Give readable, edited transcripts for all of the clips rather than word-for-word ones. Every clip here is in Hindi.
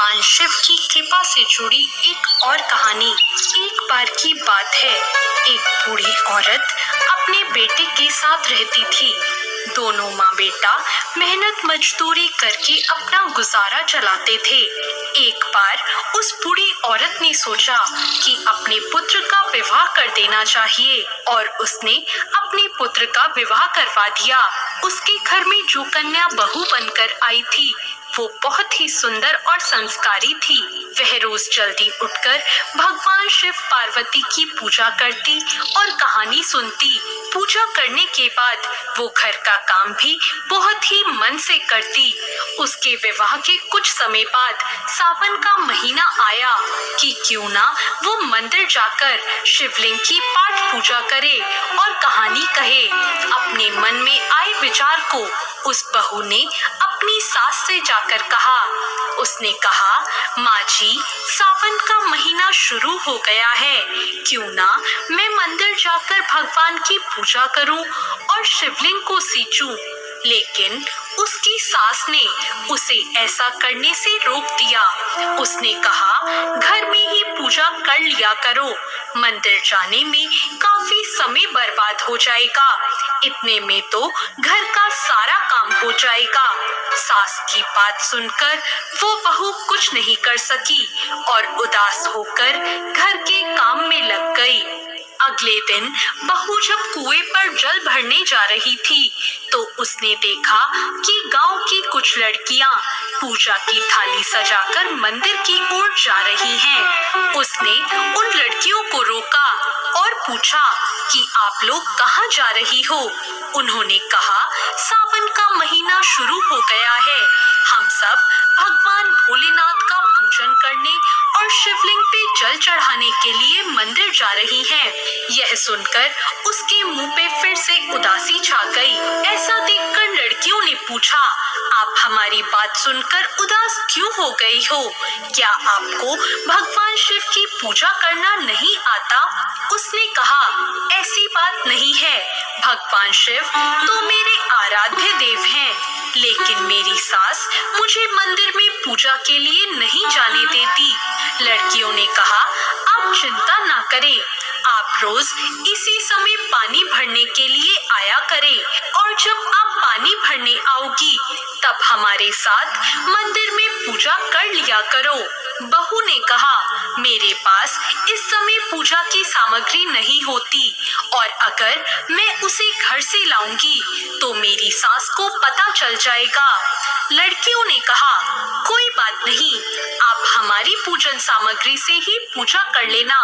भगवान शिव की कृपा से जुड़ी एक और कहानी। एक बार की बात है, एक बूढ़ी औरत अपने बेटे के साथ रहती थी। दोनों माँ बेटा मेहनत मजदूरी करके अपना गुजारा चलाते थे। एक बार उस बूढ़ी औरत ने सोचा कि अपने पुत्र का विवाह कर देना चाहिए और उसने अपने पुत्र का विवाह करवा दिया। उसके घर में जो कन्या बहू बनकर आई थी वो बहुत ही सुंदर और संस्कारी थी। वह रोज जल्दी उठकर भगवान शिव पार्वती की पूजा करती और कहानी सुनती। पूजा करने के बाद वो घर का काम भी बहुत ही मन से करती। उसके विवाह के कुछ समय बाद सावन का महीना आया कि क्यों ना वो मंदिर जाकर शिवलिंग की पाठ पूजा करे और कहानी कहे। अपने मन में आए विचार को उस बहू ने अपनी सास से जाकर कहा। उसने कहा, माँ जी, सावन का महीना शुरू हो गया है, क्यों ना मैं मंदिर जाकर भगवान की पूजा करूं और शिवलिंग को सींचूं। लेकिन उसकी सास ने उसे ऐसा करने से रोक दिया। उसने कहा, घर में ही पूजा कर लिया करो, मंदिर जाने में काफी समय बर्बाद हो जाएगा, इतने में तो घर का सारा काम हो जाएगा। सास की बात सुनकर वो बहू कुछ नहीं कर सकी और उदास होकर घर के काम में लग गई। अगले दिन बहू जब कुएं पर जल भरने जा रही थी तो उसने देखा कि गांव की कुछ लड़कियां पूजा की थाली सजाकर मंदिर की ओर जा रही हैं। उसने उन लड़कियों को रोका और पूछा कि आप लोग कहां जा रही हो। उन्होंने कहा, सावन का महीना शुरू हो गया है, हम सब भगवान भोलेनाथ का पूजन करने और शिवलिंग पे जल चढ़ाने के लिए मंदिर जा रही हैं। यह सुनकर उसके मुंह पे फिर से उदासी छा गई। ऐसा देखकर लड़कियों ने पूछा, आप हमारी बात सुनकर उदास क्यों हो गई हो? क्या आपको भगवान शिव की पूजा करना नहीं आता? उसने कहा, ऐसी बात नहीं है, भगवान शिव तो मेरे आराध्य देव हैं, लेकिन मेरी सास मुझे मंदिर में पूजा के लिए नहीं जाने देती। लड़कियों ने कहा, आप चिंता ना करें, आप रोज इसी समय पानी भरने के लिए आया करें और जब आप पानी भरने आओगी तब हमारे साथ मंदिर में पूजा कर लिया करो। बहू ने कहा, मेरे पास इस समय पूजा की सामग्री नहीं होती और अगर मैं उसे घर से लाऊंगी तो मेरी सास को पता चल जाएगा। लड़कियों ने कहा, कोई बात नहीं, आप हमारी पूजन सामग्री से ही पूजा कर लेना।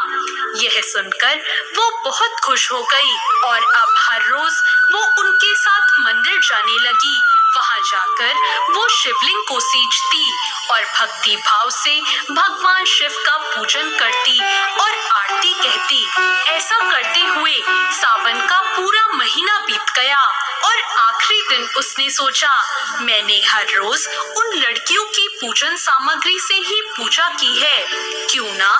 यह सुनकर वो बहुत खुश हो गई और अब हर रोज वो उनके साथ मंदिर जाने लगी। वहां जाकर वो शिवलिंग को सींचती और भक्ति भाव से भगवान शिव का पूजन करती और आरती कहती। ऐसा करते हुए सावन का पूरा महीना बीत गया और आखिरी दिन उसने सोचा, मैंने हर रोज उन लड़कियों की पूजन सामग्री से ही पूजा की है, क्यों ना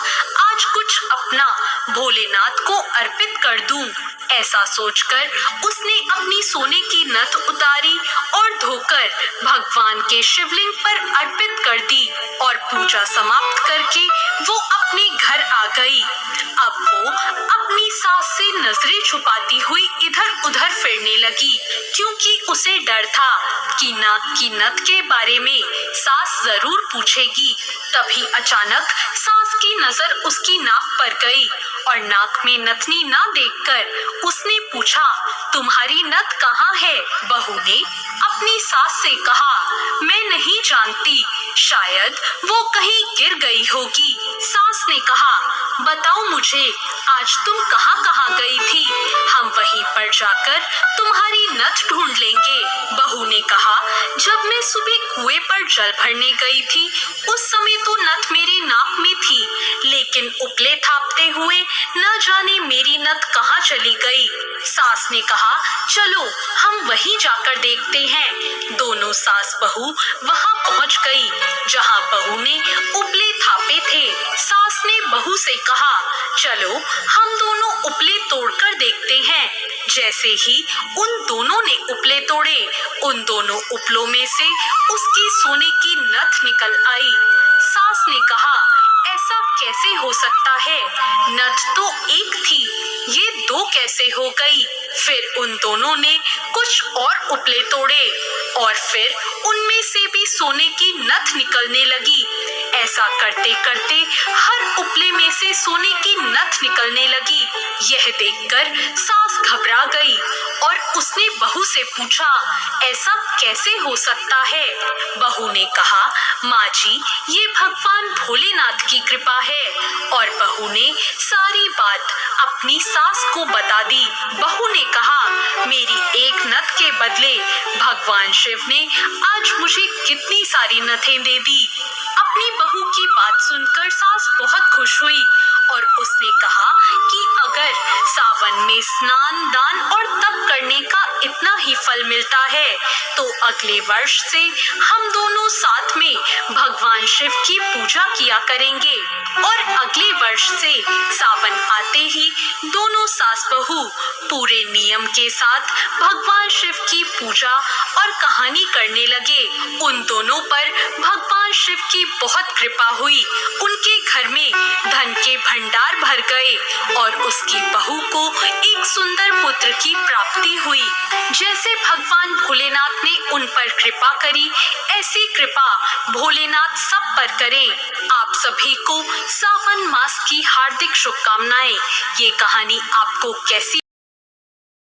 आज कुछ अपना भोलेनाथ को अर्पित कर दूं। ऐसा सोचकर उसने अपनी सोने की नथ उतारी और धोकर भगवान के शिवलिंग पर अर्पित कर दी और पूजा समाप्त करके वो अपने घर आ गई। अब वो अपनी सास से नजरें छुपाती हुई इधर उधर फिरने लगी, क्योंकि उसे डर था कि नाक की नथ के बारे में सास जरूर पूछेगी। तभी अचानक सास की नजर उसकी नाक पर गई और नाक में नथनी ना देखकर उसने पूछा, तुम्हारी नथ कहाँ है? बहू ने अपनी सास से कहा, मैं नहीं जानती, शायद वो कहीं गिर गई होगी। सास ने कहा, बताओ मुझे, आज तुम कहाँ कहाँ गई थी, हम वहीं पर जाकर तुम्हारी नथ ढूंढ लेंगे। बहू ने कहा, जब मैं सुबह कुएं पर जल भरने गई थी उस समय तो नथ मेरी नाक में थी, लेकिन उपले थापते हुए न जाने मेरी नथ कहाँ चली गई। सास ने कहा, चलो हम वहीं जाकर देखते हैं। दोनों सास बहू वहां पहुंच गई जहां बहू ने उपले थापे थे। सास ने बहू से कहा, चलो हम दोनों उपले तोड़कर देखते हैं। जैसे ही उन दोनों ने उपले तोड़े, उन दोनों उपलों में से उसकी सोने की नथ निकल आई। सास कैसे हो सकता है? नथ तो एक थी, ये दो कैसे हो गई? फिर उन दोनों ने कुछ और उपले तोड़े और फिर उनमें से भी सोने की नथ निकलने लगी। ऐसा करते करते हर उपले में से सोने की नथ निकलने लगी। यह देखकर सास घबरा गई और उसने बहू से पूछा, ऐसा कैसे हो सकता है? बहू ने कहा, माँ जी, ये भगवान भोलेनाथ की कृपा है। और बहू ने सारी बात अपनी सास को बता दी। बहू ने कहा, मेरी एक नथ के बदले भगवान शिव ने आज मुझे कितनी सारी नथें दे दी। अपनी बहू की बात सुनकर सास बहुत खुश हुई और उसने कहा कि अगर सावन में स्नान, दान और तप करने का इतना ही फल मिलता है तो अगले वर्ष से हम दोनों साथ में भगवान शिव की पूजा किया करेंगे। और अगले वर्ष से सावन आते ही दोनों सास बहू पूरे नियम के साथ भगवान शिव की पूजा और कहानी करने लगे। उन दोनों पर भगवान शिव की बहुत कृपा हुई। उनके घर में धन के भंडार भर गए और उसकी बहू को एक सुंदर पुत्र की प्राप्ति हुई। जैसे भगवान भोलेनाथ ने उन पर कृपा करी, ऐसी कृपा भोलेनाथ सब पर करें। आप सभी को सावन मास की हार्दिक शुभकामनाएं। ये कहानी आपको कैसी